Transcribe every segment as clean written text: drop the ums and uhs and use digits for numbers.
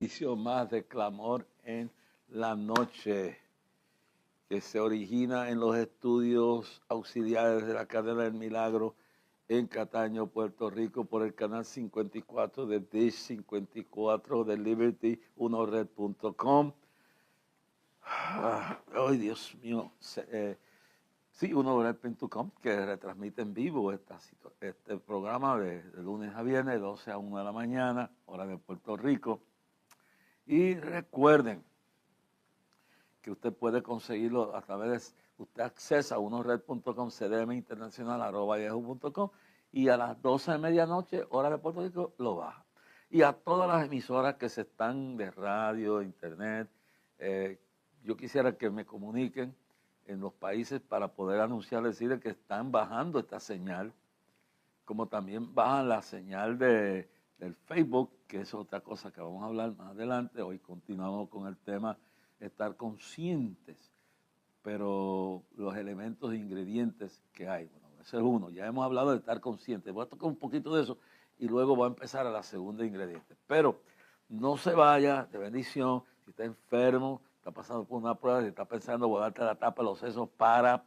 edición más de Clamor en la Noche, que se origina en los estudios auxiliares de la Cadena del Milagro en Cataño, Puerto Rico, por el canal 54 de Dish 54 de Liberty1Red.com. Ay, Dios mío. Sí, 1Red.com, que retransmite en vivo este programa de lunes a viernes, de 12 a 1 de la mañana, hora de Puerto Rico. Y recuerden que usted puede conseguirlo a través de, usted accesa a 1Red.com, cdminternacional@yahoo.com, y a las 12 de medianoche, hora de Puerto Rico, lo baja. Y a todas las emisoras que se están de radio, internet, yo quisiera que me comuniquen en los países para poder anunciar, decirles que están bajando esta señal, como también bajan la señal del Facebook, que es otra cosa que vamos a hablar más adelante. Hoy continuamos con el tema estar conscientes, pero los elementos e ingredientes que hay. Bueno, ese es uno. Ya hemos hablado de estar conscientes. Voy a tocar un poquito de eso y luego voy a empezar a la segunda ingrediente. Pero no se vaya, de bendición. Si está enfermo, está pasando por una prueba, si está pensando volarte la tapa de los sesos, para,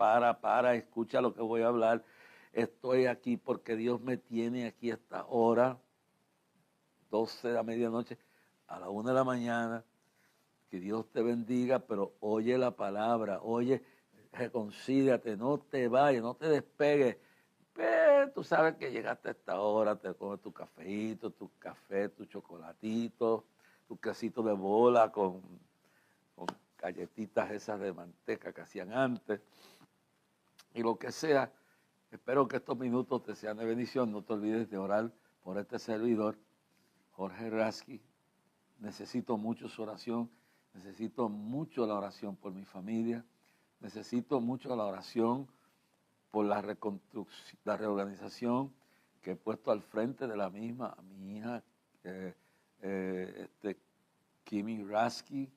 escucha lo que voy a hablar. Estoy aquí porque Dios me tiene aquí a esta hora, 12 de la medianoche, a la 1 de la mañana. Que Dios te bendiga, pero oye la palabra, oye, reconcíliate, no te vayas, no te despegues. Pero tú sabes que llegaste a esta hora, te comes tu cafeíto, tu café, tu chocolatito, tu quesito de bola con galletitas esas de manteca que hacían antes, y lo que sea. Espero que estos minutos te sean de bendición. No te olvides de orar por este servidor, Jorge Rasky. Necesito mucho su oración. Necesito mucho la oración por mi familia. Necesito mucho la oración por la reconstrucción, la reorganización que he puesto al frente de la misma a mi hija, Kimi Rasky,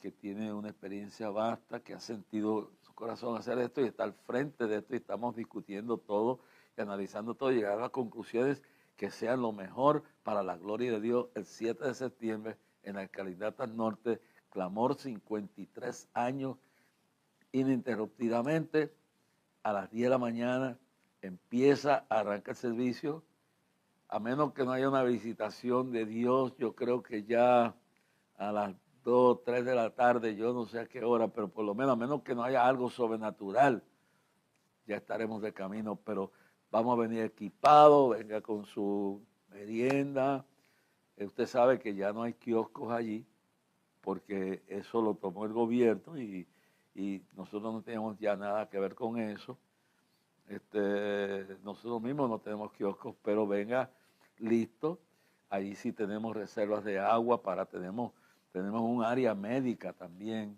que tiene una experiencia vasta, que ha sentido su corazón hacer esto y está al frente de esto, y estamos discutiendo todo y analizando todo y llegar a las conclusiones que sean lo mejor para la gloria de Dios el 7 de septiembre en la Escalinatas Norte. Clamor, 53 años ininterrumpidamente, a las 10 de la mañana arranca el servicio, a menos que no haya una visitación de Dios. Yo creo que ya a las 2, 3 de la tarde, yo no sé a qué hora, pero por lo menos, a menos que no haya algo sobrenatural, ya estaremos de camino, pero vamos a venir equipados, venga con su merienda. Usted sabe que ya no hay kioscos allí, porque eso lo tomó el gobierno y nosotros no tenemos ya nada que ver con eso. Nosotros mismos no tenemos kioscos, pero venga listo. Ahí sí tenemos reservas de agua, tenemos un área médica también,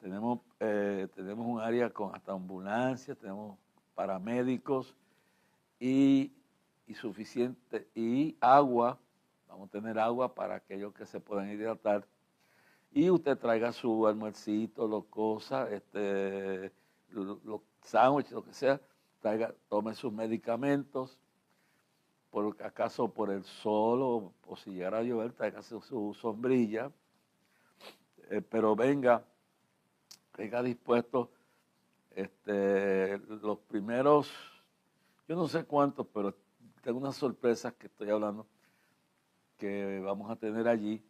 tenemos un área con hasta ambulancias, tenemos paramédicos y suficiente, y agua. Vamos a tener agua para aquellos que se puedan hidratar. Y usted traiga su almuercito, los sándwiches, lo que sea, tome sus medicamentos, por acaso por el sol o si llegara a llover, traiga su sombrilla, pero venga dispuesto. Los primeros, yo no sé cuántos, pero tengo unas sorpresas que estoy hablando, que vamos a tener allí.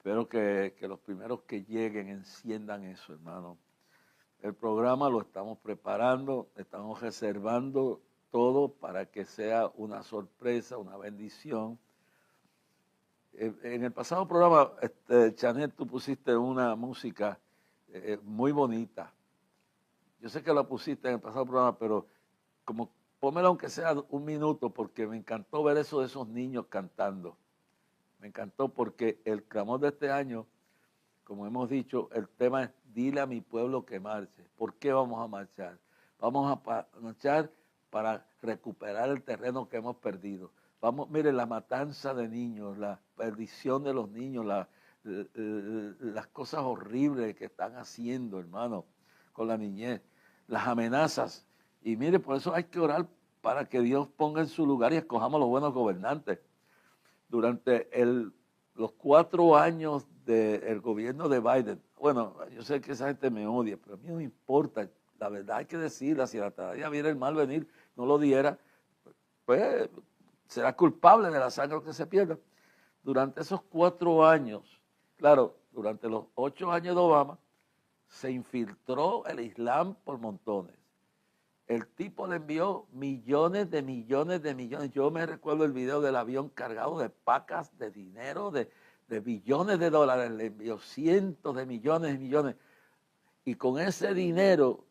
Espero que los primeros que lleguen enciendan eso, hermano. El programa lo estamos preparando, estamos reservando todo para que sea una sorpresa, una bendición. En el pasado programa, Chanel, tú pusiste una música muy bonita. Yo sé que la pusiste en el pasado programa, pero como pónmela aunque sea un minuto, porque me encantó ver eso de esos niños cantando. Me encantó porque el clamor de este año, como hemos dicho, el tema es dile a mi pueblo que marche. ¿Por qué vamos a marchar? Vamos a marchar para recuperar el terreno que hemos perdido. Mire, la matanza de niños, la perdición de los niños, las cosas horribles que están haciendo, hermano, con la niñez, las amenazas. Y mire, por eso hay que orar para que Dios ponga en su lugar y escojamos los buenos gobernantes. durante los 4 años del gobierno de Biden. Bueno, yo sé que esa gente me odia, pero a mí no me importa. La verdad hay que decirla, si la todavía viene el mal venir, no lo diera, pues será culpable de la sangre que se pierda. Durante esos 4 años, claro, durante los 8 años de Obama, se infiltró el Islam por montones. El tipo le envió millones de millones de millones. Yo me recuerdo el video del avión cargado de pacas de dinero, de billones de dólares. Le envió cientos de millones y millones. Y con ese dinero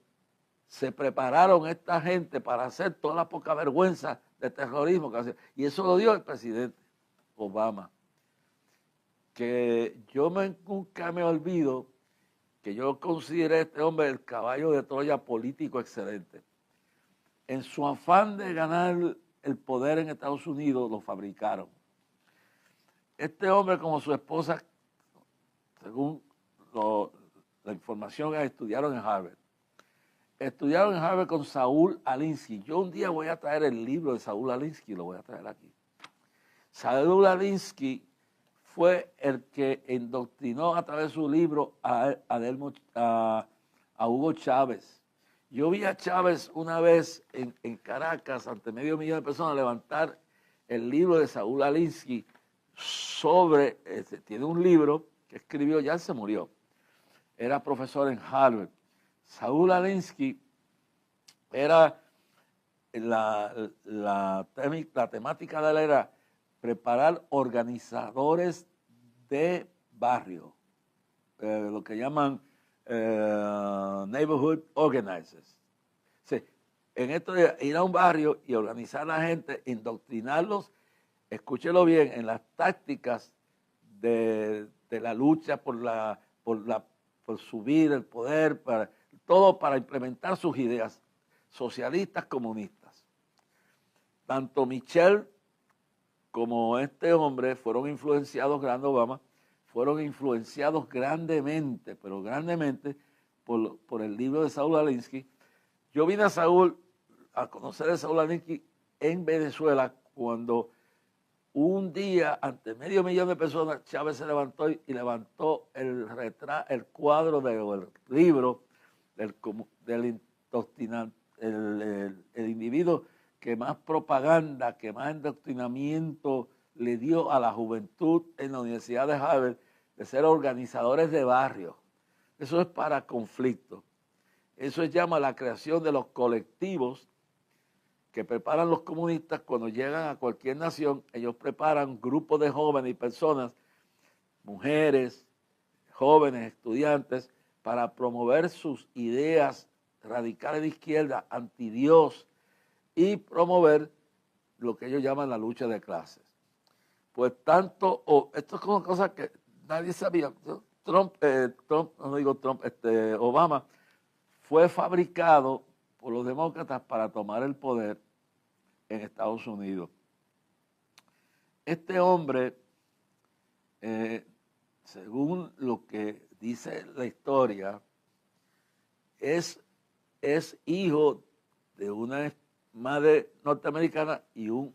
se prepararon esta gente para hacer toda la poca vergüenza de terrorismo que hacía. Y eso lo dio el presidente Obama. Que yo nunca me olvido que yo consideré a este hombre el caballo de Troya político excelente. En su afán de ganar el poder en Estados Unidos, lo fabricaron. Este hombre, como su esposa, según la información que estudiaron en Harvard, estudiaron en Harvard con Saúl Alinsky. Yo un día voy a traer el libro de Saúl Alinsky, lo voy a traer aquí. Saúl Alinsky fue el que indoctrinó a través de su libro a Hugo Chávez. Yo vi a Chávez una vez en Caracas, ante medio millón de personas, levantar el libro de Saúl Alinsky sobre, tiene un libro que escribió, ya se murió, era profesor en Harvard. Saúl Alinsky era, la temática de él era preparar organizadores de barrio, lo que llaman neighborhood organizers. Sí, en esto de ir a un barrio y organizar a la gente, indoctrinarlos, escúchelo bien, en las tácticas de la lucha por subir el poder, todo para implementar sus ideas socialistas, comunistas. Tanto Michelle como este hombre fueron influenciados, grande Obama, fueron influenciados grandemente, pero grandemente, por el libro de Saúl Alinsky. Yo vine a conocer a Saúl Alinsky en Venezuela cuando un día, ante medio millón de personas, Chávez se levantó y levantó el cuadro del libro del individuo que más propaganda, que más endoctrinamiento le dio a la juventud en la Universidad de Harvard, de ser organizadores de barrios. Eso es para conflicto. Eso se llama la creación de los colectivos que preparan los comunistas cuando llegan a cualquier nación. Ellos preparan grupos de jóvenes y personas, mujeres, jóvenes, estudiantes, para promover sus ideas radicales de izquierda, anti Dios, y promover lo que ellos llaman la lucha de clases. Pues tanto, esto es como cosas que nadie sabía. Obama fue fabricado por los demócratas para tomar el poder en Estados Unidos. Este hombre, según lo que dice la historia, es hijo de una madre norteamericana y un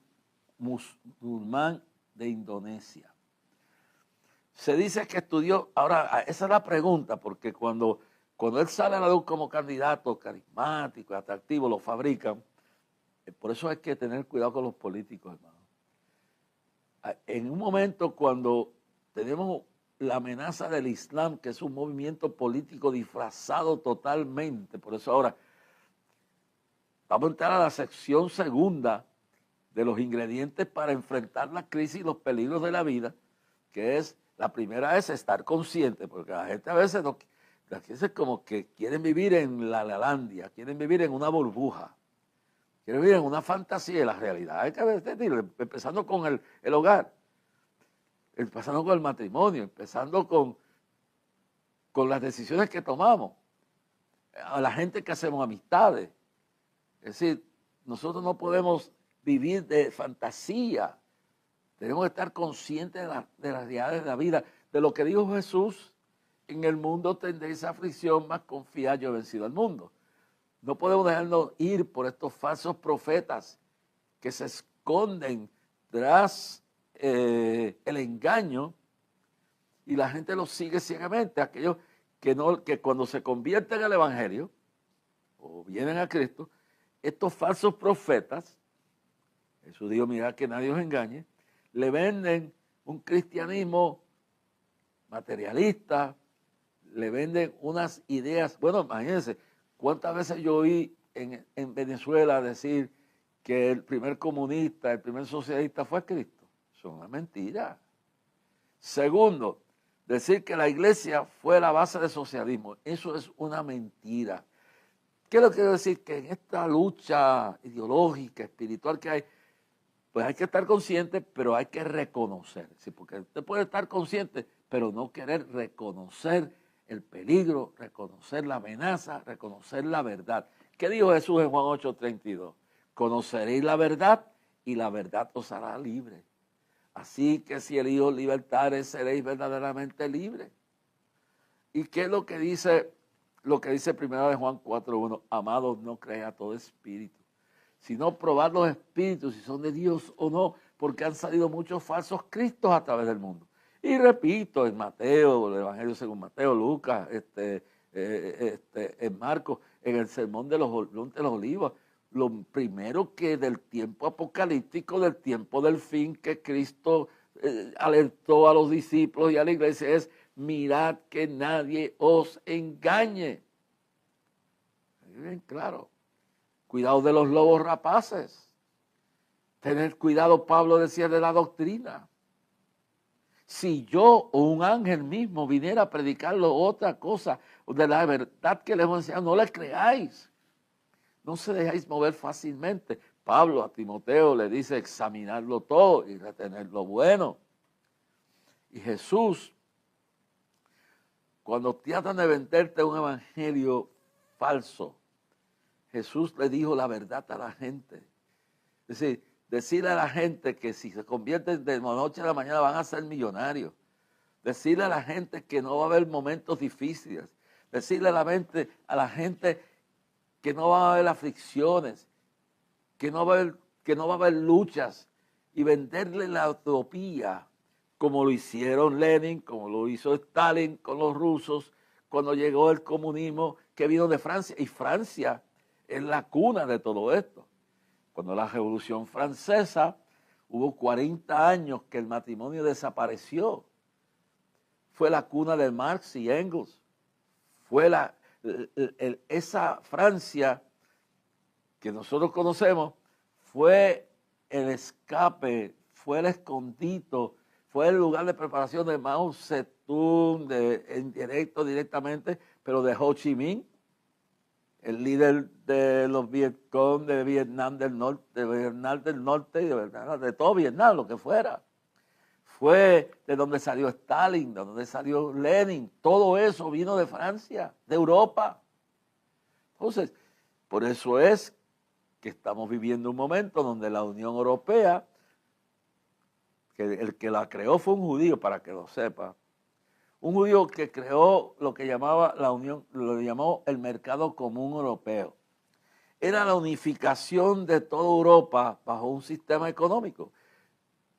musulmán de Indonesia. Se dice que estudió, ahora esa es la pregunta, porque cuando él sale a la luz como candidato carismático, atractivo, lo fabrican. Por eso hay que tener cuidado con los políticos, hermano. En un momento cuando tenemos la amenaza del Islam, que es un movimiento político disfrazado totalmente, por eso ahora vamos a entrar a la sección segunda de los ingredientes para enfrentar la crisis y los peligros de la vida, que es, la primera es estar consciente, porque la gente a veces es como que quieren vivir en la lalandia, quieren vivir en una burbuja, quieren vivir en una fantasía, y la realidad hay que decirlo, empezando con el hogar, empezando con el matrimonio, empezando con las decisiones que tomamos, a la gente que hacemos amistades. Es decir, nosotros no podemos vivir de fantasía, tenemos que estar conscientes de las realidades de la vida, de lo que dijo Jesús: en el mundo tendréis aflicción, mas confiad, yo he vencido al mundo. No podemos dejarnos ir por estos falsos profetas que se esconden tras el engaño y la gente lo sigue ciegamente. Aquellos que cuando se convierten al Evangelio o vienen a Cristo, estos falsos profetas, Jesús dijo, mira que nadie os engañe, le venden un cristianismo materialista, le venden unas ideas. Bueno, imagínense, cuántas veces yo oí en Venezuela decir que el primer comunista, el primer socialista fue Cristo. Eso es una mentira. Segundo, decir que la iglesia fue la base del socialismo. Eso es una mentira. ¿Qué es lo que quiero decir? Que en esta lucha ideológica, espiritual que hay, pues hay que estar consciente, pero hay que reconocer. ¿Sí? Porque usted puede estar consciente, pero no querer reconocer el peligro, reconocer la amenaza, reconocer la verdad. ¿Qué dijo Jesús en Juan 8:32? Conoceréis la verdad y la verdad os hará libre. Así que si el Hijo libertare, seréis verdaderamente libres. ¿Y qué es lo que dice 1 de Juan 4:1? Amados, no crea todo espíritu, sino probad los espíritus si son de Dios o no, porque han salido muchos falsos cristos a través del mundo. Y repito, en Mateo, el Evangelio según Mateo, Lucas, en Marcos, en el Sermón de los Montes de los Olivos, lo primero que del tiempo apocalíptico, del tiempo del fin, que Cristo alertó a los discípulos y a la iglesia es: mirad que nadie os engañe. Bien claro. Cuidado de los lobos rapaces. Tener cuidado, Pablo decía, de la doctrina. Si yo o un ángel mismo viniera a predicarlo otra cosa, de la verdad que les hemos enseñado, no le creáis. No se dejáis mover fácilmente. Pablo a Timoteo le dice examinarlo todo y retener lo bueno. Y Jesús, cuando tratan de venderte un evangelio falso, Jesús le dijo la verdad a la gente. Es decir, decirle a la gente que si se convierten de la noche a la mañana van a ser millonarios. Decirle a la gente que no va a haber momentos difíciles. Decirle a la gente que no va a haber aflicciones, que no va a haber luchas, y venderle la utopía, como lo hicieron Lenin, como lo hizo Stalin con los rusos, cuando llegó el comunismo que vino de Francia. Y Francia es la cuna de todo esto. Cuando la Revolución Francesa, hubo 40 años que el matrimonio desapareció. Fue la cuna de Marx y Engels. Fue esa Francia que nosotros conocemos, fue el escape, fue el escondito, fue el lugar de preparación de Mao Zedong, directamente, pero de Ho Chi Minh, el líder de los Vietcong de Vietnam del Norte, y de todo Vietnam, lo que fuera. Fue de donde salió Stalin, de donde salió Lenin. Todo eso vino de Francia, de Europa. Entonces, por eso es que estamos viviendo un momento donde la Unión Europea, que el que la creó fue un judío, para que lo sepa, un judío que creó lo que llamaba la Unión, lo llamó el mercado común europeo. Era la unificación de toda Europa bajo un sistema económico.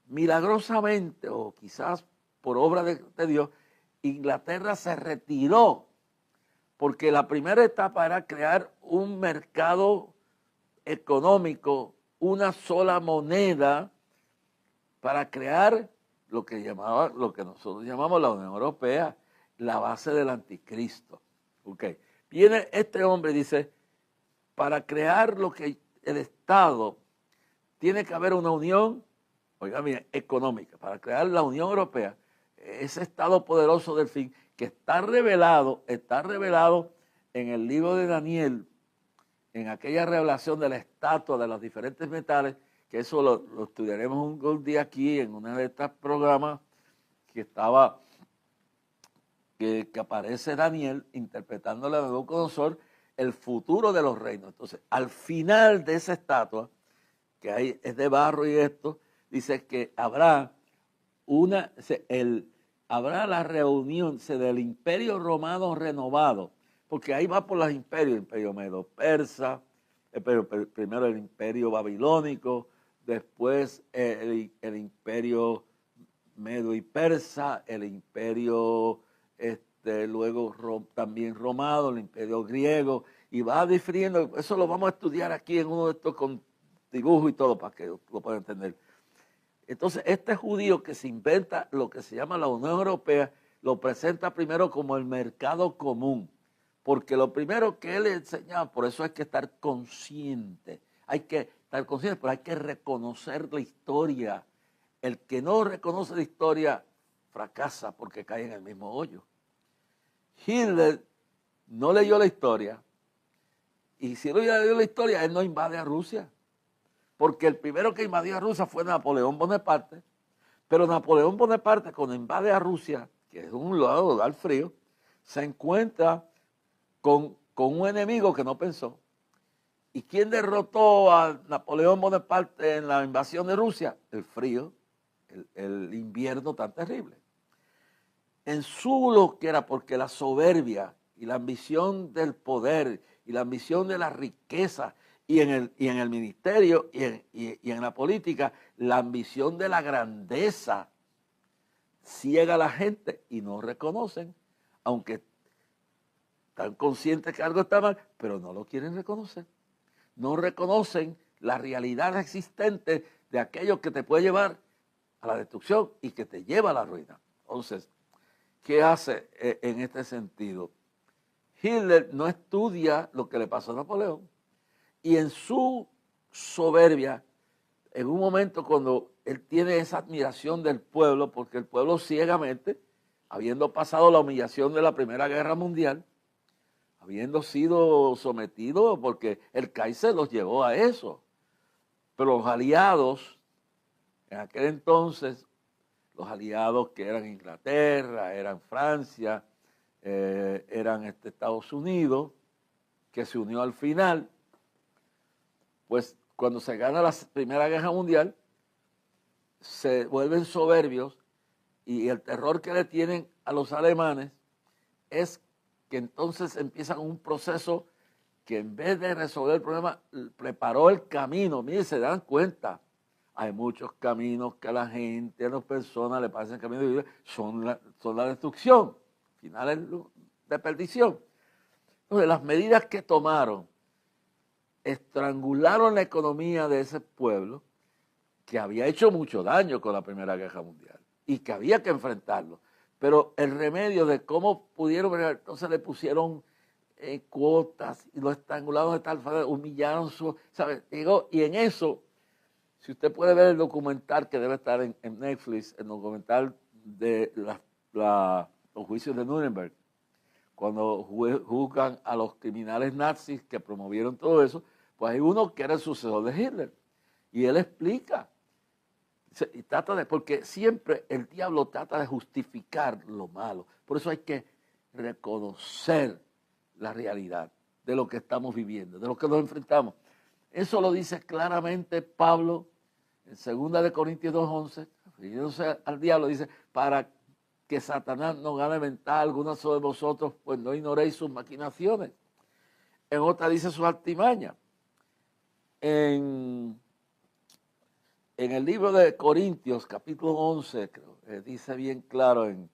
Milagrosamente, o quizás por obra de Dios, Inglaterra se retiró, porque la primera etapa era crear un mercado económico, una sola moneda, para crear lo que nosotros llamamos la Unión Europea, la base del anticristo. Okay. Viene este hombre y dice, para crear lo que el Estado, tiene que haber una unión, oiga bien, económica. Para crear la Unión Europea, ese Estado poderoso del fin, que está revelado en el libro de Daniel, en aquella revelación de la estatua de los diferentes metales, que eso lo estudiaremos un día aquí en uno de estos programas que aparece Daniel interpretándole a Nabucodonosor el futuro de los reinos. Entonces, al final de esa estatua, que es de barro y esto, dice que habrá la reunión del imperio romano renovado, porque ahí va por los imperios, imperio medo-persa, primero el imperio babilónico, después el imperio medo y persa, el imperio luego también romano, el imperio griego, y va difiriendo. Eso lo vamos a estudiar aquí en uno de estos con dibujos y todo para que lo puedan entender. Entonces, este judío que se inventa lo que se llama la Unión Europea, lo presenta primero como el mercado común, porque lo primero que él enseñaba, por eso hay que estar consciente, hay que estar consciente, pero hay que reconocer la historia. El que no reconoce la historia fracasa porque cae en el mismo hoyo. Hitler no leyó la historia, y si no leyó la historia, él no invade a Rusia, porque el primero que invadió a Rusia fue Napoleón Bonaparte, pero Napoleón Bonaparte cuando invade a Rusia, que es un lado al frío, se encuentra con un enemigo que no pensó. ¿Y quién derrotó a Napoleón Bonaparte en la invasión de Rusia? El frío, el invierno tan terrible. En su loquera, porque la soberbia y la ambición del poder y la ambición de la riqueza y en el ministerio y en la política, la ambición de la grandeza ciega a la gente y no reconocen, aunque están conscientes que algo está mal, pero no lo quieren reconocer. No reconocen la realidad existente de aquello que te puede llevar a la destrucción y que te lleva a la ruina. Entonces, ¿qué hace en este sentido? Hitler no estudia lo que le pasó a Napoleón y en su soberbia, en un momento cuando él tiene esa admiración del pueblo, porque el pueblo ciegamente, habiendo pasado la humillación de la Primera Guerra Mundial, habiendo sido sometido, porque el Kaiser los llevó a eso, pero los aliados, en aquel entonces, los aliados que eran Inglaterra, eran Francia, eran Estados Unidos, que se unió al final, pues cuando se gana la Primera Guerra Mundial, se vuelven soberbios y el terror que le tienen a los alemanes es que entonces empiezan un proceso que en vez de resolver el problema, preparó el camino. Miren, se dan cuenta, hay muchos caminos que a la gente, a las personas le parecen caminos de vida, son la destrucción, finales de perdición. Entonces, las medidas que tomaron estrangularon la economía de ese pueblo que había hecho mucho daño con la Primera Guerra Mundial y que había que enfrentarlo. Pero el remedio de cómo pudieron, entonces le pusieron cuotas y lo estrangularon de tal forma, humillaron ¿sabes? Y en eso, si usted puede ver el documental que debe estar en Netflix, el documental de los juicios de Nuremberg, cuando juzgan a los criminales nazis que promovieron todo eso, pues hay uno que era el sucesor de Hitler. Y él explica, y porque siempre el diablo trata de justificar lo malo. Por eso hay que reconocer la realidad de lo que estamos viviendo, de lo que nos enfrentamos. Eso lo dice claramente Pablo en 2 Corintios 2:11, refiriéndose al diablo, dice, para que Satanás no gane ventaja alguna sobre vosotros, pues no ignoréis sus maquinaciones. En otra dice sus artimañas. En el libro de Corintios, capítulo 11, creo, dice bien claro en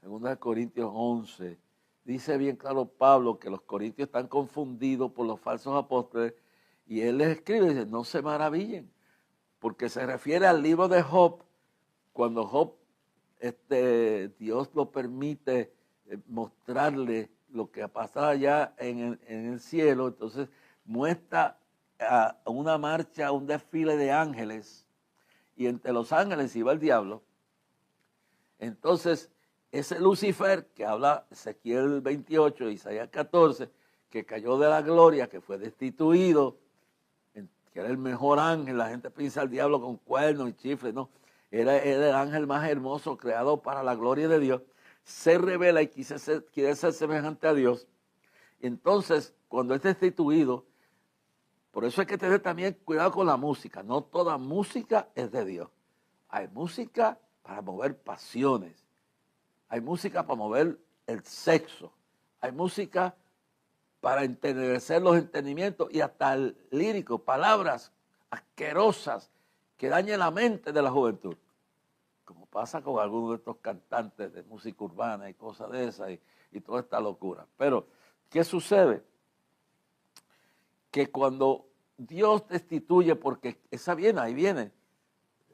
2 Corintios 11, dice bien claro Pablo que los corintios están confundidos por los falsos apóstoles y él les escribe, dice, no se maravillen, porque se refiere al libro de Job, cuando Job, Dios lo permite mostrarle lo que ha pasado allá en el cielo, entonces muestra a una marcha, un desfile de ángeles, y entre los ángeles iba el diablo. Entonces, ese Lucifer, que habla Ezequiel 28, Isaías 14, que cayó de la gloria, que fue destituido, que era el mejor ángel, la gente piensa al diablo con cuernos y chifles, no, era el ángel más hermoso creado para la gloria de Dios, se revela y quiere ser semejante a Dios. Entonces, cuando es destituido, por eso hay que tener también cuidado con la música. No toda música es de Dios. Hay música para mover pasiones. Hay música para mover el sexo. Hay música para entenecer los entendimientos y hasta el lírico, palabras asquerosas que dañe la mente de la juventud, como pasa con algunos de estos cantantes de música urbana y cosas de esas y toda esta locura. Pero, ¿qué sucede? Que cuando Dios destituye, porque esa viene, ahí viene,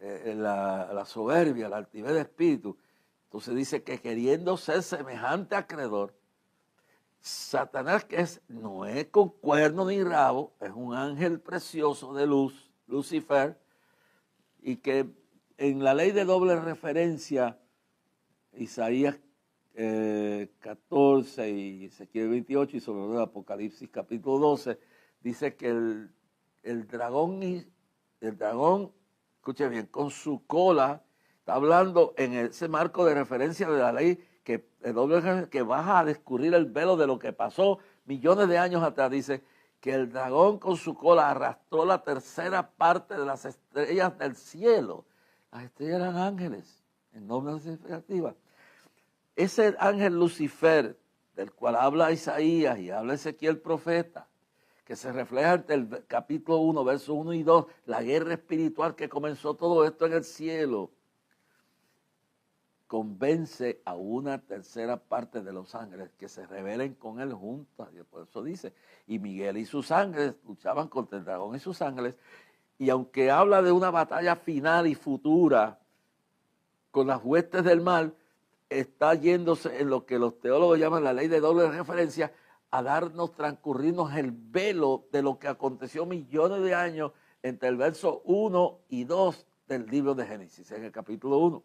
la soberbia, la altivez de espíritu, entonces dice que queriendo ser semejante a creador, Satanás, que no es con cuerno ni rabo, es un ángel precioso de luz, Lucifer, y que en la ley de doble referencia, Isaías 14 y Ezequiel 28 y sobre todo Apocalipsis capítulo 12, dice que el dragón, escuche bien, con su cola, está hablando en ese marco de referencia de la ley que baja a descubrir el velo de lo que pasó millones de años atrás. Dice que el dragón con su cola arrastró la tercera parte de las estrellas del cielo. Las estrellas eran ángeles, en nombre significativa. Ese ángel Lucifer, del cual habla Isaías y habla Ezequiel profeta, que se refleja en el capítulo 1, versos 1 y 2, la guerra espiritual que comenzó todo esto en el cielo, convence a una tercera parte de los ángeles que se rebelen con él juntos. Por eso dice, y Miguel y sus ángeles luchaban contra el dragón y sus ángeles, y aunque habla de una batalla final y futura con las huestes del mal, está yéndose en lo que los teólogos llaman la ley de doble referencia, a darnos, transcurrirnos el velo de lo que aconteció millones de años entre el verso 1 y 2 del libro de Génesis, en el capítulo 1,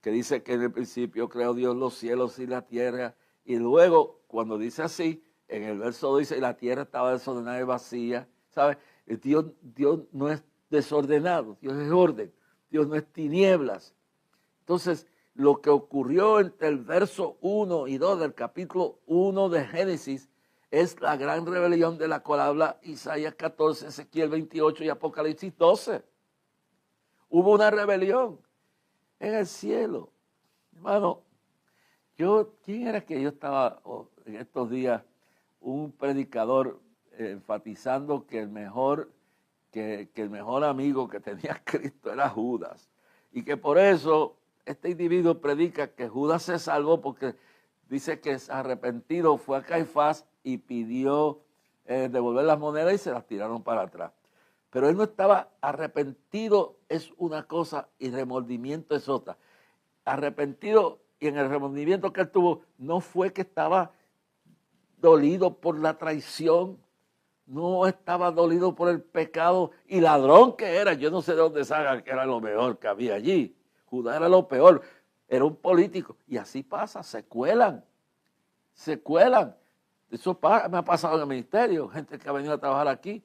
que dice que en el principio creó Dios los cielos y la tierra, y luego, cuando dice así, en el verso 2 dice, y la tierra estaba desordenada y vacía, ¿sabes? Dios no es desordenado, Dios es orden, Dios no es tinieblas. Entonces, lo que ocurrió entre el verso 1 y 2 del capítulo 1 de Génesis es la gran rebelión de la cual habla Isaías 14, Ezequiel 28 y Apocalipsis 12. Hubo una rebelión en el cielo. Hermano, ¿quién era que yo estaba en estos días? Un predicador enfatizando que el mejor amigo que tenía Cristo era Judas. Y que por eso este individuo predica que Judas se salvó porque dice que arrepentido fue a Caifás y pidió devolver las monedas y se las tiraron para atrás. Pero él no estaba arrepentido, es una cosa, y remordimiento es otra. Arrepentido, y en el remordimiento que él tuvo, no fue que estaba dolido por la traición, no estaba dolido por el pecado y ladrón que era. Yo no sé de dónde salga que era lo mejor que había allí. Judá era lo peor, era un político. Y así pasa, se cuelan. Eso me ha pasado en el ministerio, gente que ha venido a trabajar aquí,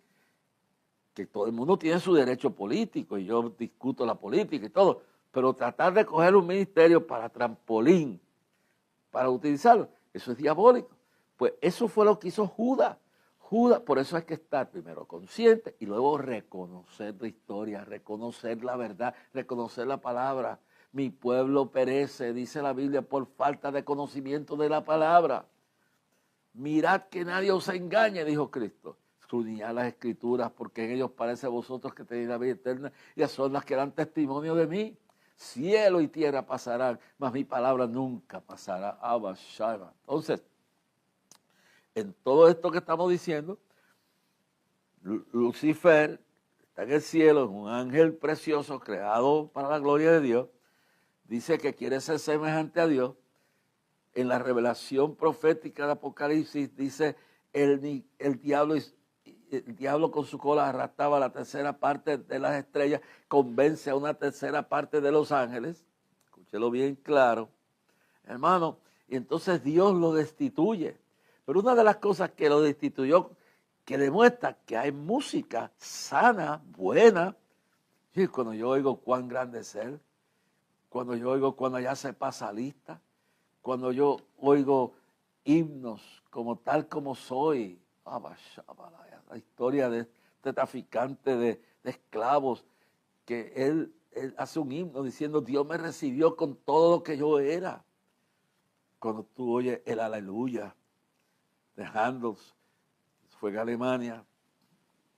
que todo el mundo tiene su derecho político y yo discuto la política y todo, pero tratar de coger un ministerio para trampolín, para utilizarlo, eso es diabólico. Pues eso fue lo que hizo Judas. Por eso hay que estar primero consciente y luego reconocer la historia, reconocer la verdad, reconocer la palabra. Mi pueblo perece, dice la Biblia, por falta de conocimiento de la palabra. Mirad que nadie os engañe, dijo Cristo. Escudriñad las escrituras, porque en ellos parece a vosotros que tenéis la vida eterna, y son las que dan testimonio de mí. Cielo y tierra pasarán, mas mi palabra nunca pasará. Entonces, en todo esto que estamos diciendo, Lucifer está en el cielo, es un ángel precioso creado para la gloria de Dios. Dice que quiere ser semejante a Dios. En la revelación profética de Apocalipsis dice el diablo con su cola arrastraba la tercera parte de las estrellas, convence a una tercera parte de los ángeles. Escúchelo bien claro, hermano. Y entonces Dios lo destituye. Pero una de las cosas que lo destituyó, que demuestra que hay música sana, buena. Y cuando yo oigo cuán grande es Él, cuando yo oigo cuando ya se pasa lista, cuando yo oigo himnos como tal como soy, la historia de este traficante de esclavos, que él hace un himno diciendo, Dios me recibió con todo lo que yo era. Cuando tú oyes el aleluya de Handel, fue en Alemania,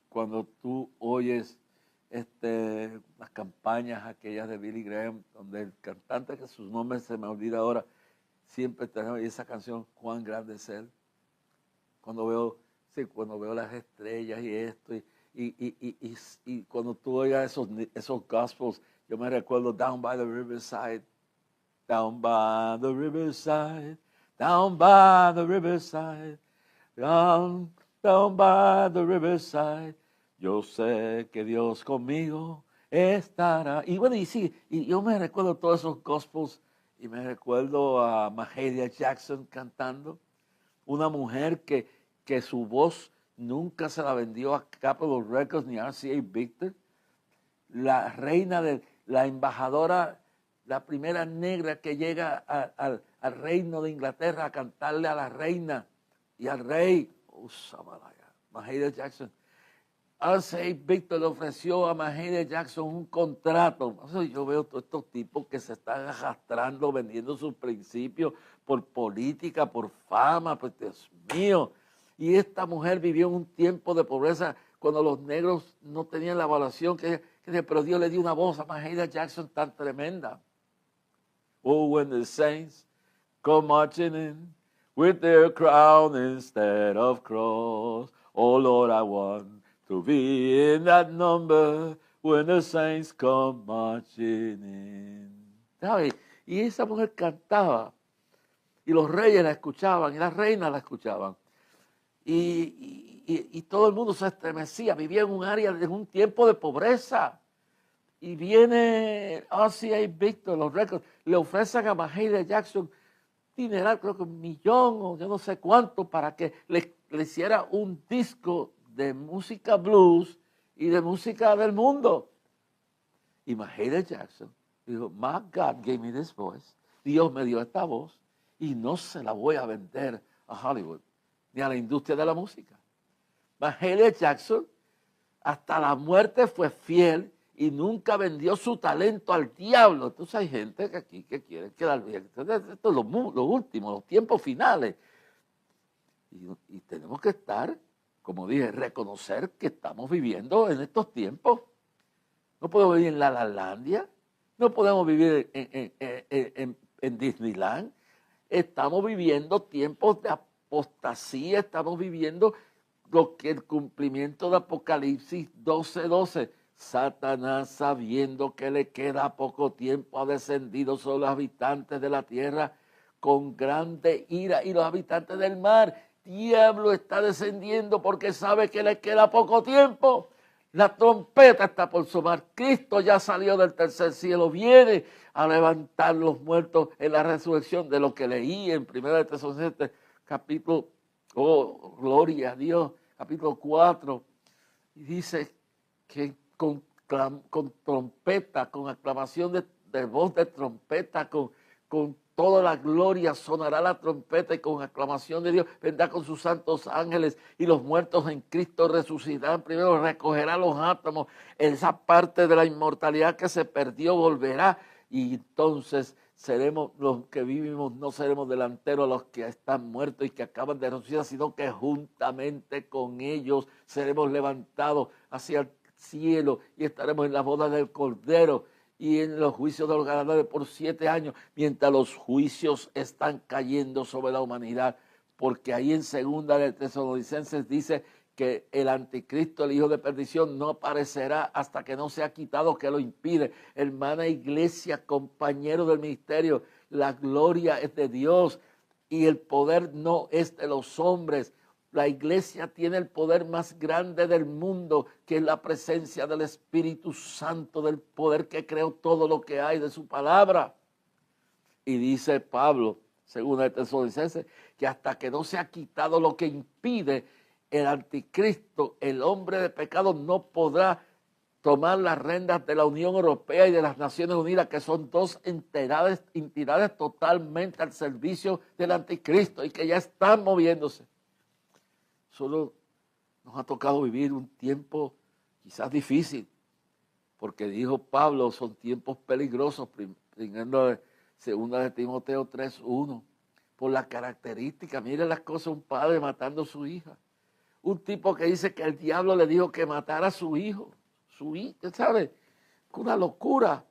cuando tú oyes las campañas aquellas de Billy Graham, donde el cantante, que su nombre se me olvida ahora, siempre tenía esa canción, Cuán grande es Él. Cuando veo las estrellas y esto, y cuando tú oigas esos gospels, yo me recuerdo Down by the Riverside, down by the riverside, down by the riverside, down by the riverside. Yo sé que Dios conmigo estará. Y bueno, y yo me recuerdo todos esos gospels y me recuerdo a Mahalia Jackson cantando. Una mujer que su voz nunca se la vendió a Capitol Records ni a RCA Victor. La reina la embajadora, la primera negra que llega al reino de Inglaterra a cantarle a la reina y al rey. Mahalia Jackson. RCA Victor le ofreció a Mahalia Jackson un contrato. Yo veo todos estos tipos que se están arrastrando, vendiendo sus principios por política, por fama, pues Dios mío. Y esta mujer vivió en un tiempo de pobreza cuando los negros no tenían la evaluación pero Dios le dio una voz a Mahalia Jackson tan tremenda. Oh, when the saints come marching in with their crown instead of cross. Oh, Lord, I want to be in that number when the saints come marching in. ¿Sabes? Y esa mujer cantaba, y los reyes la escuchaban, y las reinas la escuchaban. Y todo el mundo se estremecía, vivía en un área, en un tiempo de pobreza. Y viene RCA Victor, los récords, le ofrecen a Mahalia Jackson dineral, creo que 1 millón o yo no sé cuánto, para que le hiciera un disco de música blues y de música del mundo. Y Mahalia Jackson dijo, my God gave me this voice. Dios me dio esta voz y no se la voy a vender a Hollywood ni a la industria de la música. Mahalia Jackson hasta la muerte fue fiel y nunca vendió su talento al diablo. Entonces hay gente que aquí que quiere quedar bien. Entonces, esto es lo último, los tiempos finales. Y tenemos que estar, como dije, reconocer que estamos viviendo en estos tiempos. No podemos vivir en La Lalandia, no podemos vivir en Disneyland. Estamos viviendo tiempos de apostasía, estamos viviendo lo que el cumplimiento de Apocalipsis 12:12. Satanás, sabiendo que le queda poco tiempo, ha descendido sobre los habitantes de la tierra con grande ira y los habitantes del mar. Diablo está descendiendo porque sabe que le queda poco tiempo. La trompeta está por sonar. Cristo ya salió del tercer cielo. Viene a levantar los muertos en la resurrección, de lo que leí en 1 Tesalonicenses capítulo, oh, gloria a Dios, capítulo 4. Y dice que con trompeta, con aclamación de voz de trompeta, con toda la gloria sonará la trompeta y con aclamación de Dios vendrá con sus santos ángeles y los muertos en Cristo resucitarán. Primero recogerá los átomos, esa parte de la inmortalidad que se perdió volverá y entonces seremos los que vivimos, no seremos delanteros a los que están muertos y que acaban de resucitar, sino que juntamente con ellos seremos levantados hacia el cielo y estaremos en la boda del Cordero y en los juicios de los ganadores por 7 años, mientras los juicios están cayendo sobre la humanidad, porque ahí en 2 de Tesalonicenses dice que el anticristo, el hijo de perdición, no aparecerá hasta que no sea quitado, que lo impide. Hermana iglesia, compañero del ministerio, la gloria es de Dios y el poder no es de los hombres. La iglesia tiene el poder más grande del mundo, que es la presencia del Espíritu Santo, del poder que creó todo lo que hay de su palabra. Y dice Pablo, 2 de Tesalonicenses, que hasta que no se ha quitado lo que impide el anticristo, el hombre de pecado no podrá tomar las rendas de la Unión Europea y de las Naciones Unidas, que son dos entidades totalmente al servicio del anticristo y que ya están moviéndose. Solo nos ha tocado vivir un tiempo quizás difícil, porque dijo Pablo, son tiempos peligrosos, primero 2 de Timoteo 3:1, por la característica. Mire las cosas, un padre matando a su hija. Un tipo que dice que el diablo le dijo que matara a su hijo, su hija, ¿sabe? Una locura.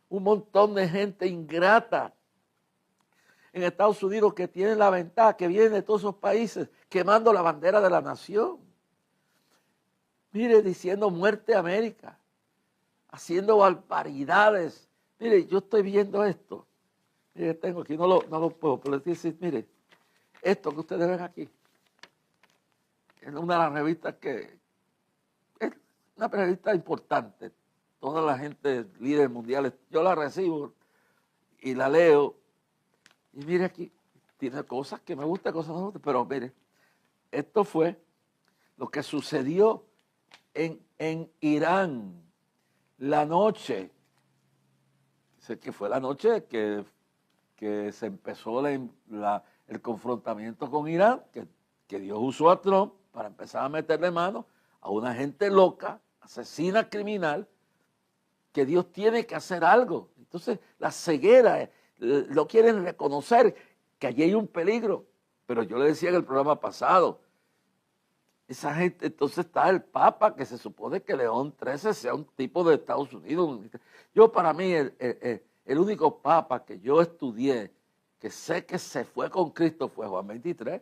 Un montón de gente ingrata en Estados Unidos que tienen la ventaja, que vienen de todos esos países quemando la bandera de la nación. Mire, diciendo muerte a América, haciendo barbaridades. Mire, yo estoy viendo esto. Mire, tengo aquí, no lo puedo, pero les decir, mire, esto que ustedes ven aquí, es una de las revistas que es una revista importante. Toda la gente, líderes mundiales, yo la recibo y la leo. Y mire aquí, tiene cosas que me gustan, cosas que no me gustan, pero mire, esto fue lo que sucedió en Irán la noche. Sé que fue la noche que se empezó el confrontamiento con Irán, que Dios usó a Trump para empezar a meterle mano a una gente loca, asesina, criminal, que Dios tiene que hacer algo. Entonces, la ceguera, no quieren reconocer que allí hay un peligro. Pero yo le decía en el programa pasado, esa gente, entonces está el Papa, que se supone que León XIII sea un tipo de Estados Unidos. Yo, para mí, el único Papa que yo estudié, que sé que se fue con Cristo, fue Juan XXIII.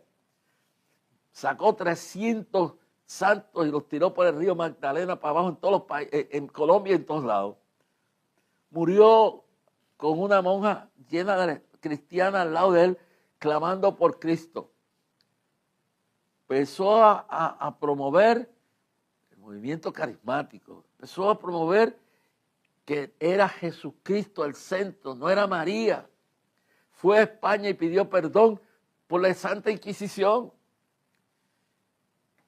Sacó 300 santos y los tiró por el río Magdalena para abajo en todos los países, en Colombia y en todos lados. Murió con una monja llena de cristiana al lado de él, clamando por Cristo. Empezó a promover el movimiento carismático, empezó a promover que era Jesucristo el centro, no era María. Fue a España y pidió perdón por la Santa Inquisición.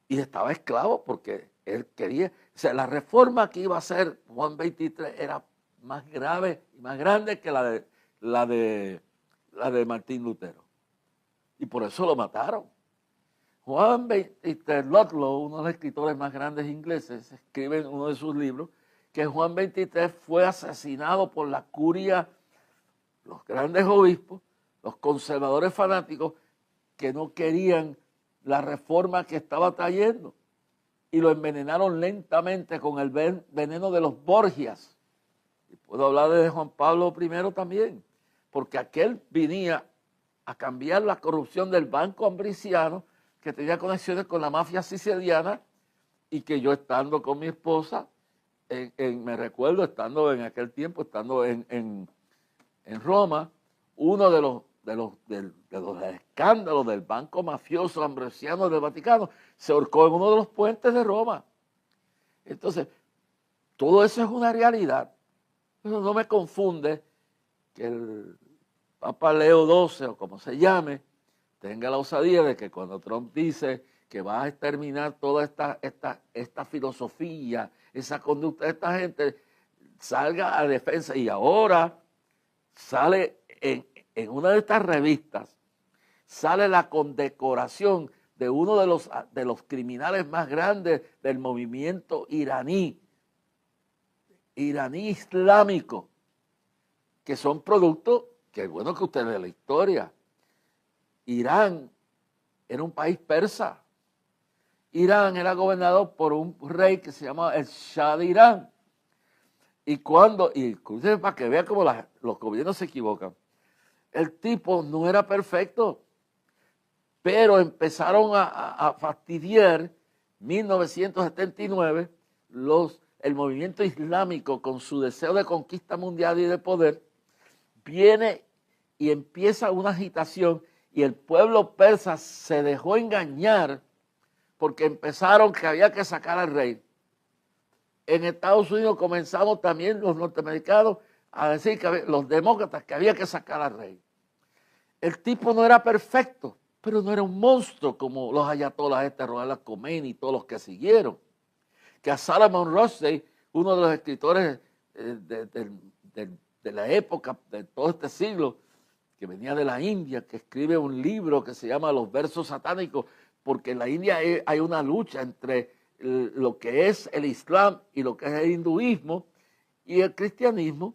Y estaba esclavo porque él quería, o sea, la reforma que iba a hacer Juan XXIII era más grave y más grande que la de Martín Lutero. Y por eso lo mataron. Juan XXIII Ludlow, uno de los escritores más grandes ingleses, escribe en uno de sus libros que Juan XXIII fue asesinado por la curia, los grandes obispos, los conservadores fanáticos que no querían la reforma que estaba trayendo y lo envenenaron lentamente con el veneno de los Borgias. Y puedo hablar de Juan Pablo I también, porque aquel venía a cambiar la corrupción del Banco Ambriciano, que tenía conexiones con la mafia siciliana, y que yo estando con mi esposa, me recuerdo estando en aquel tiempo, estando en Roma, uno de los escándalos del banco mafioso ambrosiano del Vaticano se ahorcó en uno de los puentes de Roma. Entonces, todo eso es una realidad. Eso no me confunde que el Papa Leo XII, o como se llame, tenga la osadía de que cuando Trump dice que va a exterminar toda esta filosofía, esa conducta de esta gente, salga a defensa. Y ahora sale en una de estas revistas, sale la condecoración de uno de los criminales más grandes del movimiento iraní islámico, que son productos, que es bueno que usted vea la historia. Irán era un país persa. Irán era gobernado por un rey que se llama el Shah de Irán. Y para que vean cómo los gobiernos se equivocan, el tipo no era perfecto, pero empezaron a fastidiar 1979 el movimiento islámico con su deseo de conquista mundial y de poder, viene y empieza una agitación y el pueblo persa se dejó engañar porque empezaron que había que sacar al rey. En Estados Unidos comenzamos también los norteamericanos a decir que los demócratas que había que sacar al rey. El tipo no era perfecto, pero no era un monstruo como los ayatolás Ruhollah Khomeini y todos los que siguieron. Que a Salomon Rushdie, uno de los escritores de la época, de todo este siglo, que venía de la India, que escribe un libro que se llama Los versos satánicos, porque en la India hay una lucha entre lo que es el Islam y lo que es el hinduismo y el cristianismo,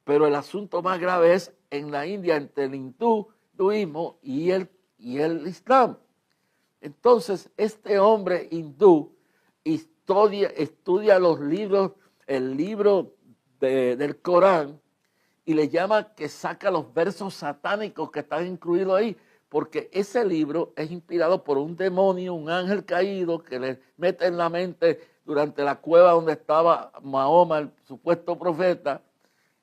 pero el asunto más grave es en la India entre el hinduismo y el Islam. Entonces, este hombre hindú estudia los libros, el libro del Corán, y le llama que saca los versos satánicos que están incluidos ahí, porque ese libro es inspirado por un demonio, un ángel caído, que le mete en la mente durante la cueva donde estaba Mahoma, el supuesto profeta,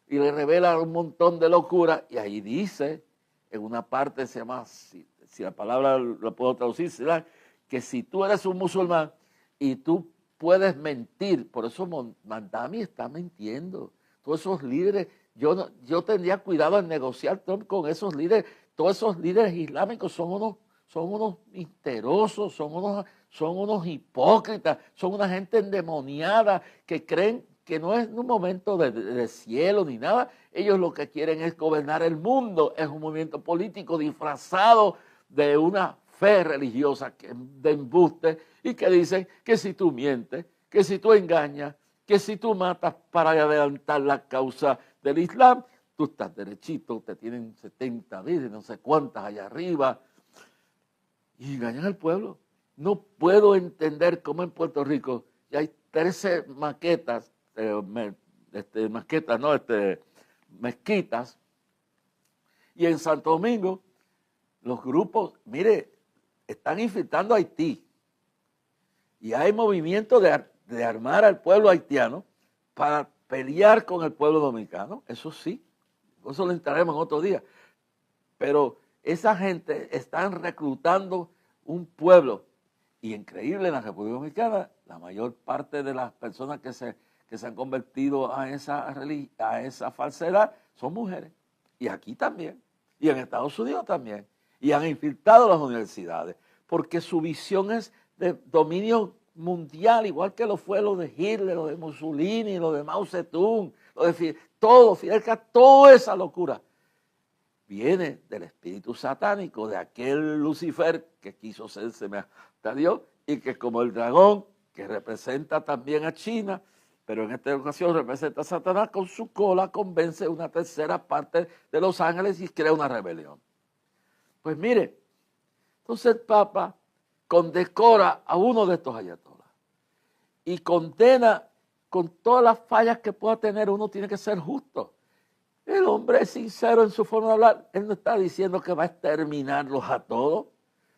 y le revela un montón de locura, y ahí dice, en una parte se llama, si la palabra la puedo traducir, será que si tú eres un musulmán y tú puedes mentir, por eso Mandami está mintiendo, todos esos líderes, yo tendría cuidado en negociar Trump con esos líderes, todos esos líderes islámicos son unos misteriosos, son unos hipócritas, son una gente endemoniada que creen que no es un momento de cielo ni nada. Ellos lo que quieren es gobernar el mundo. Es un movimiento político disfrazado de una fe religiosa de embuste y que dicen que si tú mientes, que si tú engañas, que si tú matas para adelantar la causa del Islam, tú estás derechito, te tienen 70 vidas, no sé cuántas allá arriba, y engañan al pueblo. No puedo entender cómo en Puerto Rico ya hay 13 mezquitas, y en Santo Domingo los grupos, mire, están infiltrando a Haití, y hay movimiento de armar al pueblo haitiano para pelear con el pueblo dominicano, eso sí, eso lo entraremos en otro día, pero esa gente están reclutando un pueblo, y increíble, en la República Dominicana, la mayor parte de las personas que se han convertido a esa falsedad son mujeres, y aquí también, y en Estados Unidos también, y han infiltrado las universidades, porque su visión es de dominio mundial, igual que lo fue lo de Hitler, lo de Mussolini, lo de Mao Zedong, lo de Fidel Castro, toda esa locura viene del espíritu satánico, de aquel Lucifer que quiso ser semejante a Dios y que como el dragón, que representa también a China, pero en esta ocasión representa a Satanás, con su cola convence una tercera parte de los ángeles y crea una rebelión. Pues mire, entonces el Papa condecora a uno de estos ayatolás y condena con todas las fallas que pueda tener. Uno tiene que ser justo. El hombre es sincero en su forma de hablar. Él no está diciendo que va a exterminarlos a todos.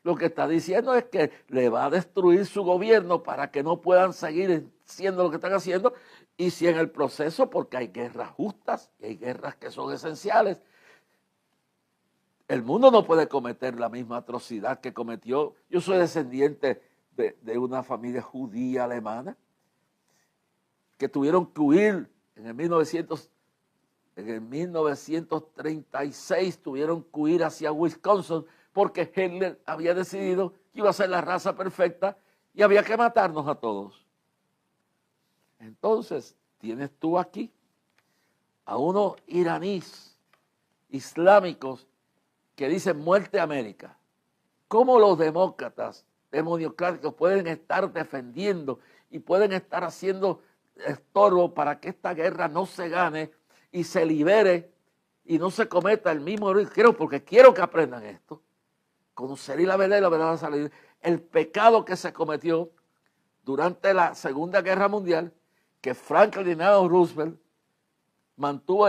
Lo que está diciendo es que le va a destruir su gobierno para que no puedan seguir haciendo lo que están haciendo. Y si en el proceso, porque hay guerras justas y hay guerras que son esenciales, el mundo no puede cometer la misma atrocidad que cometió. Yo soy descendiente de una familia judía alemana que tuvieron que huir en el 1936, tuvieron que huir hacia Wisconsin porque Hitler había decidido que iba a ser la raza perfecta y había que matarnos a todos. Entonces, tienes tú aquí a unos iraníes islámicos que dicen muerte a América. ¿Cómo los demócratas democráticos pueden estar defendiendo y pueden estar haciendo estorbo para que esta guerra no se gane y se libere y no se cometa el mismo error? Porque quiero que aprendan esto. Conocer la verdad va a salir. El pecado que se cometió durante la Segunda Guerra Mundial, que Franklin Delano Roosevelt mantuvo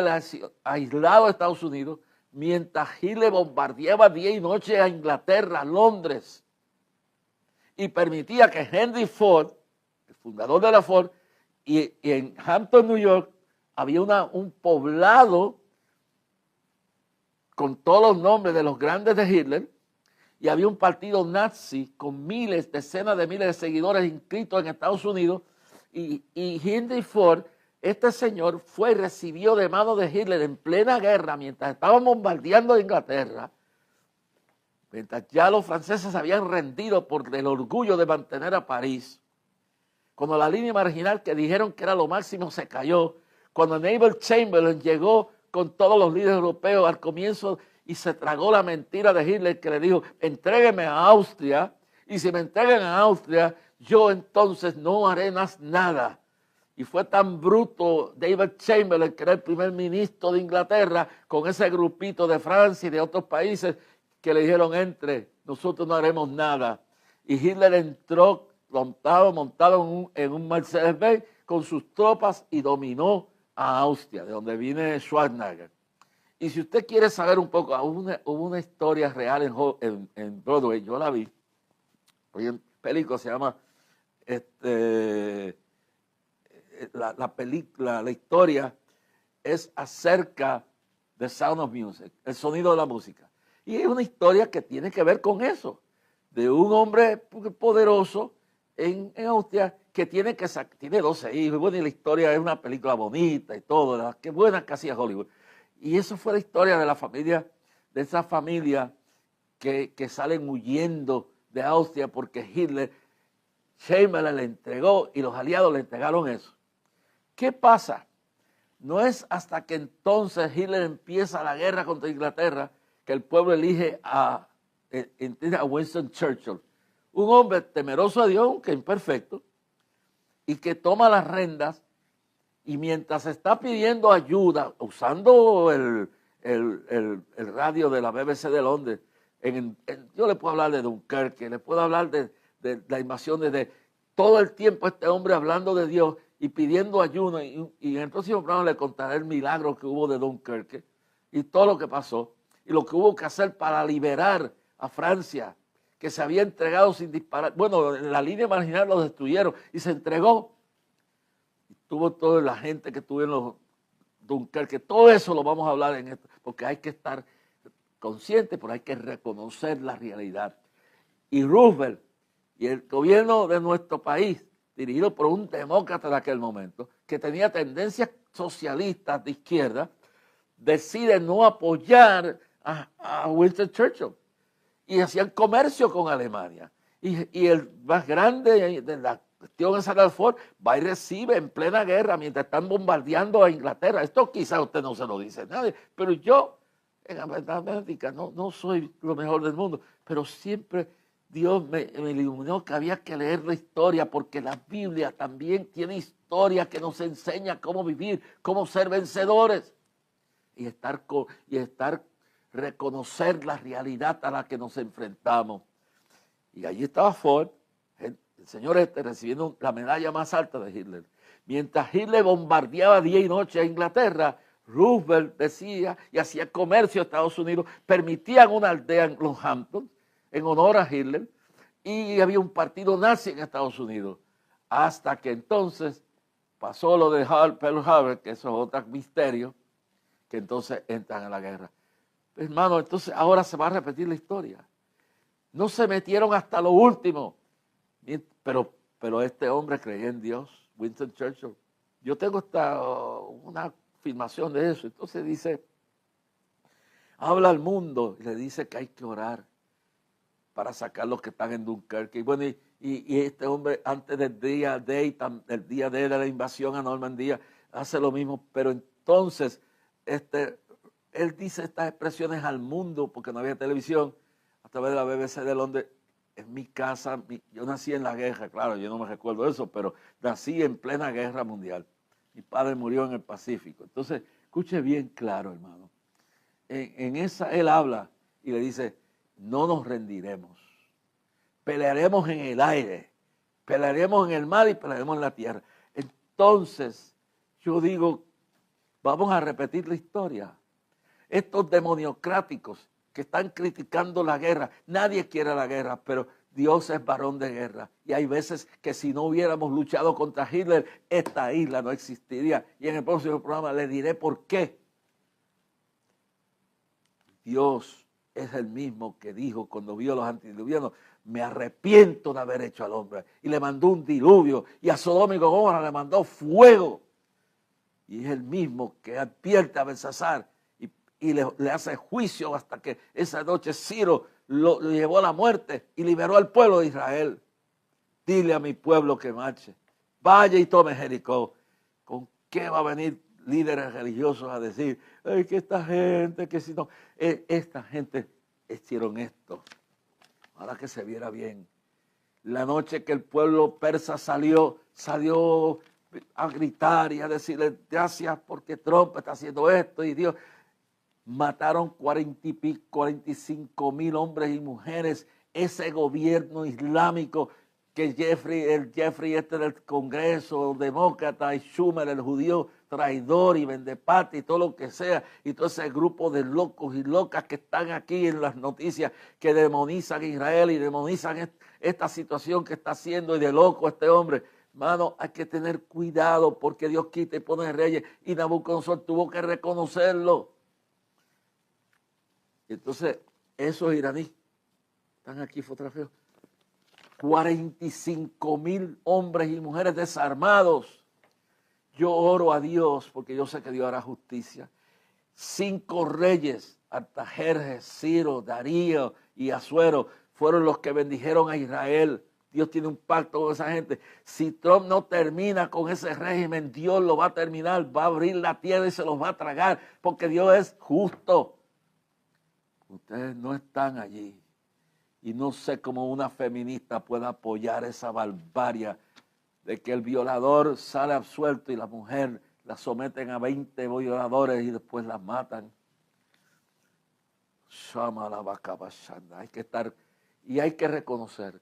aislado a Estados Unidos, mientras Hitler bombardeaba día y noche a Inglaterra, a Londres, y permitía que Henry Ford, el fundador de la Ford, y en Hampton, New York, había un poblado con todos los nombres de los grandes de Hitler, y había un partido nazi con miles, decenas de miles de seguidores inscritos en Estados Unidos, y Henry Ford, este señor, fue y recibió de mano de Hitler en plena guerra, mientras estaban bombardeando Inglaterra, mientras ya los franceses se habían rendido por el orgullo de mantener a París, cuando la línea marginal que dijeron que era lo máximo se cayó, cuando Neville Chamberlain llegó con todos los líderes europeos al comienzo y se tragó la mentira de Hitler que le dijo, entrégueme a Austria, y si me entregan a Austria, yo entonces no haré más nada. Y fue tan bruto David Chamberlain, que era el primer ministro de Inglaterra, con ese grupito de Francia y de otros países, que le dijeron, nosotros no haremos nada. Y Hitler entró, montado en un Mercedes-Benz con sus tropas y dominó a Austria, de donde viene Schwarzenegger. Y si usted quiere saber un poco, hubo una historia real en Broadway, yo la vi, hoy en película se llama, la historia es acerca de Sound of Music, el sonido de la música. Y es una historia que tiene que ver con eso, de un hombre poderoso en Austria que tiene 12 hijos. Bueno, y la historia es una película bonita y todo, qué buena que hacía Hollywood. Y eso fue la historia de la familia, de esa familia que salen huyendo de Austria porque Hitler, Scheimer le entregó y los aliados le entregaron eso. ¿Qué pasa? No es hasta que entonces Hitler empieza la guerra contra Inglaterra que el pueblo elige a Winston Churchill, un hombre temeroso a Dios, aunque imperfecto, y que toma las riendas y mientras está pidiendo ayuda, usando el radio de la BBC de Londres, yo le puedo hablar de Dunkerque, le puedo hablar de la invasión, de todo el tiempo este hombre hablando de Dios y pidiendo ayuda, y en el próximo programa le contaré el milagro que hubo de Dunkerque y todo lo que pasó y lo que hubo que hacer para liberar a Francia, que se había entregado sin disparar. Bueno, en la línea marginal lo destruyeron y se entregó. Y tuvo toda la gente que tuvo en los Dunkerque. Todo eso lo vamos a hablar en esto, porque hay que estar consciente, pero hay que reconocer la realidad. Y Roosevelt y el gobierno de nuestro país, dirigido por un demócrata de aquel momento, que tenía tendencias socialistas de izquierda, decide no apoyar a Winston Churchill. Y hacían comercio con Alemania. Y el más grande de la cuestión es Alford, va y recibe en plena guerra mientras están bombardeando a Inglaterra. Esto quizá usted no se lo dice a nadie, pero yo en la verdad médica no soy lo mejor del mundo, pero siempre Dios me iluminó que había que leer la historia, porque la Biblia también tiene historia que nos enseña cómo vivir, cómo ser vencedores y reconocer la realidad a la que nos enfrentamos. Y allí estaba Ford, el señor recibiendo la medalla más alta de Hitler. Mientras Hitler bombardeaba día y noche a Inglaterra, Roosevelt decía y hacía comercio a Estados Unidos, permitían una aldea en los Hamptons en honor a Hitler, y había un partido nazi en Estados Unidos, hasta que entonces pasó lo de Pearl Harbor, que eso es otro misterio, que entonces entran a la guerra. Hermano, entonces ahora se va a repetir la historia. No se metieron hasta lo último, pero este hombre creía en Dios, Winston Churchill. Yo tengo una afirmación de eso. Entonces dice, habla al mundo y le dice que hay que orar para sacar los que están en Dunkerque. Y bueno, y este hombre antes del día de la invasión a Normandía hace lo mismo, pero entonces él dice estas expresiones al mundo porque no había televisión a través de la BBC de Londres. En mi casa, yo nací en la guerra, claro, yo no me recuerdo eso, pero nací en plena guerra mundial. Mi padre murió en el Pacífico. Entonces, escuche bien claro, hermano. En esa él habla y le dice, no nos rendiremos. Pelearemos en el aire, pelearemos en el mar y pelearemos en la tierra. Entonces, yo digo, vamos a repetir la historia. Estos demoniocráticos que están criticando la guerra, nadie quiere la guerra, pero Dios es varón de guerra. Y hay veces que si no hubiéramos luchado contra Hitler, esta isla no existiría. Y en el próximo programa le diré por qué. Dios es el mismo que dijo cuando vio a los antediluvianos, me arrepiento de haber hecho al hombre. Y le mandó un diluvio, y a Sodoma y Gomorra le mandó fuego. Y es el mismo que advierte a Belsasar y le hace juicio hasta que esa noche Ciro lo llevó a la muerte y liberó al pueblo de Israel. Dile a mi pueblo que marche, vaya y tome Jericó. ¿Con qué va a venir líderes religiosos a decir, ay, que esta gente, que si no, esta gente hicieron esto para que se viera bien? La noche que el pueblo persa salió a gritar y a decirle gracias porque Trump está haciendo esto y Dios. Mataron 45,000 hombres y mujeres. Ese gobierno islámico que Jeffrey este del Congreso, demócrata, y Schumer, el judío traidor y vendepatria y todo lo que sea, y todo ese grupo de locos y locas que están aquí en las noticias que demonizan a Israel y demonizan esta situación que está haciendo y de loco este hombre. Hermano, hay que tener cuidado porque Dios quita y pone reyes y Nabucodonosor tuvo que reconocerlo. Entonces, esos iraníes están aquí fotografiados. 45,000 hombres y mujeres desarmados. Yo oro a Dios porque yo sé que Dios hará justicia. 5 reyes, Artajerjes, Ciro, Darío y Asuero, fueron los que bendijeron a Israel. Dios tiene un pacto con esa gente. Si Trump no termina con ese régimen, Dios lo va a terminar, va a abrir la tierra y se los va a tragar, porque Dios es justo. Ustedes no están allí. Y no sé cómo una feminista puede apoyar esa barbarie de que el violador sale absuelto y la mujer la someten a 20 violadores y después la matan. Hay que estar y hay que reconocer,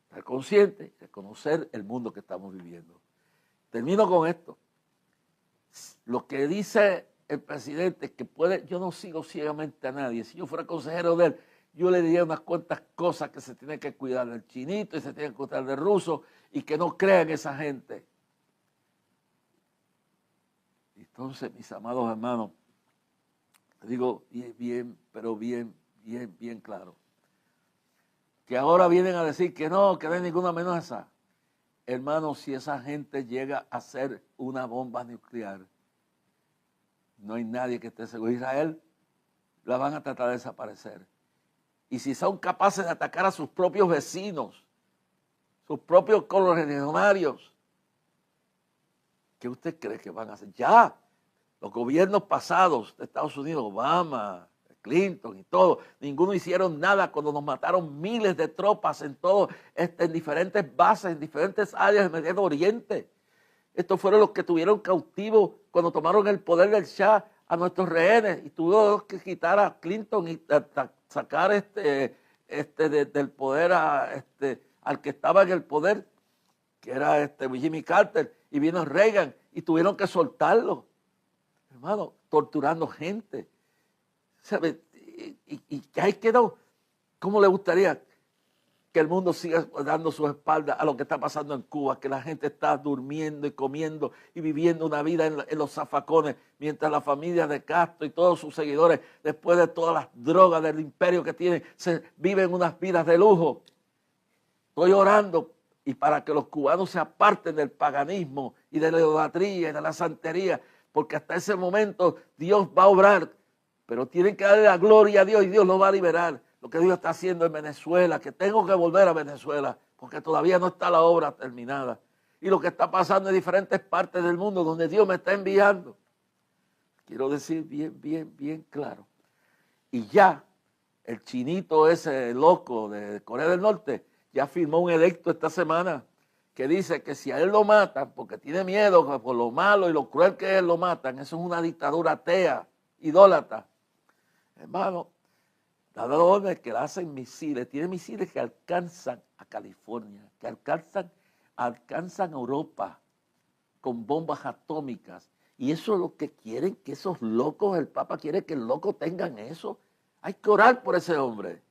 estar consciente, reconocer el mundo que estamos viviendo. Termino con esto. Lo que dice el presidente, que puede, yo no sigo ciegamente a nadie. Si yo fuera consejero de él, yo le diría unas cuantas cosas que se tiene que cuidar del chinito y se tiene que cuidar del ruso y que no crean esa gente. Entonces, mis amados hermanos, digo bien, pero bien claro, que ahora vienen a decir que no hay ninguna amenaza. Hermanos, si esa gente llega a ser una bomba nuclear, no hay nadie que esté seguro. Israel la van a tratar de desaparecer. Y si son capaces de atacar a sus propios vecinos, sus propios correligionarios, ¿qué usted cree que van a hacer? Ya, los gobiernos pasados de Estados Unidos, Obama, Clinton y todo, ninguno hicieron nada cuando nos mataron miles de tropas en diferentes bases, en diferentes áreas del Medio Oriente. Estos fueron los que tuvieron cautivos cuando tomaron el poder del Shah a nuestros rehenes y tuvieron que quitar a Clinton y sacar del poder al que estaba en el poder, que era Jimmy Carter, y vino Reagan y tuvieron que soltarlo, hermano, torturando gente. ¿Sabe? Y ahí quedó. ¿Cómo le gustaría que el mundo siga dando su espalda a lo que está pasando en Cuba? Que la gente está durmiendo y comiendo y viviendo una vida en los zafacones, mientras la familia de Castro y todos sus seguidores, después de todas las drogas del imperio que tienen, viven unas vidas de lujo. Estoy orando y para que los cubanos se aparten del paganismo y de la idolatría y de la santería, porque hasta ese momento Dios va a obrar, pero tienen que darle la gloria a Dios y Dios los va a liberar. Lo que Dios está haciendo en Venezuela, que tengo que volver a Venezuela, porque todavía no está la obra terminada. Y lo que está pasando en diferentes partes del mundo donde Dios me está enviando. Quiero decir bien claro. Y ya el chinito ese loco de Corea del Norte ya firmó un edicto esta semana que dice que si a él lo matan, porque tiene miedo que por lo malo y lo cruel que es lo matan, eso es una dictadura atea, idólatra. Hermano, dado orden que hacen misiles, tiene misiles que alcanzan a California, que alcanzan a Europa con bombas atómicas. Y eso es lo que quieren, que esos locos, el Papa quiere que el loco tengan eso. Hay que orar por ese hombre.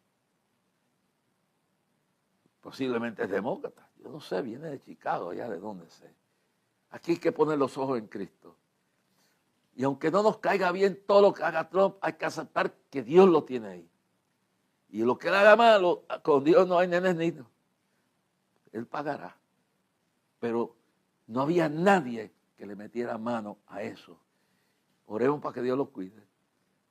Posiblemente es demócrata, yo no sé, viene de Chicago, ya de dónde sé. Aquí hay que poner los ojos en Cristo. Y aunque no nos caiga bien todo lo que haga Trump, hay que aceptar que Dios lo tiene ahí. Y lo que él haga malo, con Dios no hay nenes niños. Él pagará. Pero no había nadie que le metiera mano a eso. Oremos para que Dios lo cuide.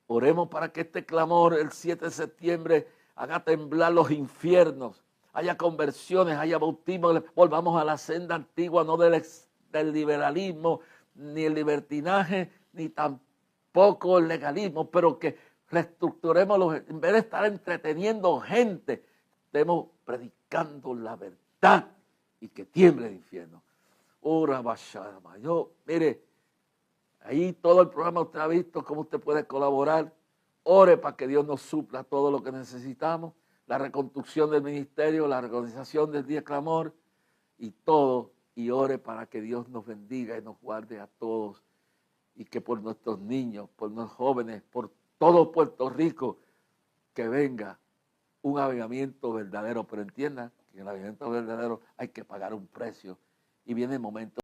Oremos para que este clamor el 7 de septiembre haga temblar los infiernos. Haya conversiones, haya bautismo. Volvamos a la senda antigua, no del liberalismo, ni el libertinaje, ni tampoco el legalismo, pero que reestructuremos, en vez de estar entreteniendo gente, estemos predicando la verdad y que tiemble el infierno. Mire, ahí todo el programa usted ha visto cómo usted puede colaborar. Ore para que Dios nos supla todo lo que necesitamos. la reconstrucción del ministerio, la reorganización del día de clamor y todo, y ore para que Dios nos bendiga y nos guarde a todos, y que por nuestros niños, por nuestros jóvenes, por todo Puerto Rico, que venga un avivamiento verdadero. Pero entiendan que en el avivamiento verdadero hay que pagar un precio, y viene el momento